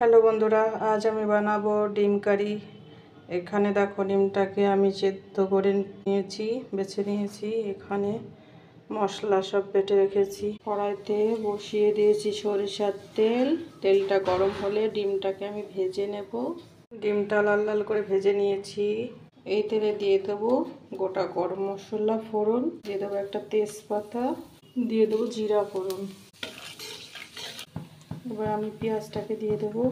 Hello বন্ধুরা, আজ আমি বানাবো ডিম কারি। এখানে দেখো, ডিমটাকে আমি সেদ্ধ করে নিয়েছি, বেছে নিয়েছি। এখানে মশলা সব বেটে রেখেছি। কড়াইতে বসিয়ে দিয়েছি সরিষার তেল। তেলটা গরম হলে ডিমটাকে আমি ভেজে নেব। ডিমটা লাল লাল করে ভেজে নিয়েছি। এই তেলে দিয়ে দেবো গোটা গরম মশলা ফোড়ন, দিয়ে দেবো একটা তেজপাতা, দিয়ে দেবো জিরা ফোড়ন। এবার আমি পেঁয়াজটাকে দিয়ে দেবো।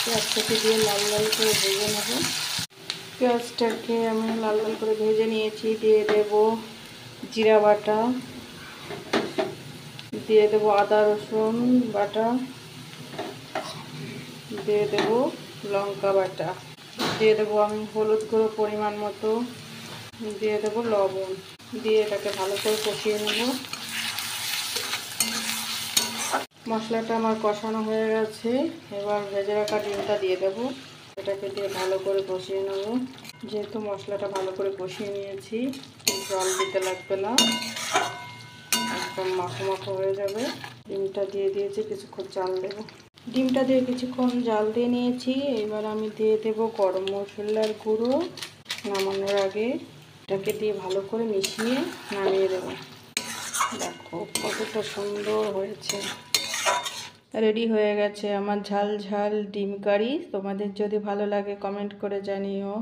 পেঁয়াজটাকে দিয়ে লাল লাল করে ভেজে নেব। পেঁয়াজটাকে আমি লাল লাল করে ভেজে নিয়েছি। দিয়ে দেব জিরা বাটা, দিয়ে দেব আদা রসুন বাটা, দিয়ে দেব লঙ্কা বাটা, দিয়ে দেবো আমি হলুদ গুঁড়ো পরিমাণ মতো, দিয়ে দেব লবণ, দিয়ে এটাকে ভালো করে কষিয়ে নেব। মশলাটা আমার কষানো হয়ে গেছে। এবার ভেজে রাখা ডিমটা দিয়ে দেবো। এটাকে দিয়ে ভালো করে কষিয়ে নেব। যেহেতু মশলাটা ভালো করে কষিয়ে নিয়েছি, জল দিতে লাগবে না, একদম মাখো মাখো হয়ে যাবে। ডিমটা দিয়ে দিয়েছি, কিছুক্ষণ জাল দেব। ডিমটা দিয়ে কিছুক্ষণ জাল দিয়ে নিয়েছি। এবার আমি দিয়ে দেব গরম মশলার গুঁড়ো নামানোর আগে। এটাকে দিয়ে ভালো করে মিশিয়ে নামিয়ে দেব। দেখো কতটা সুন্দর হয়েছে। রেডি হয়ে গেছে আমার ঝাল ঝাল ডিম কারি। তোমাদের যদি ভালো লাগে কমেন্ট করে জানিও।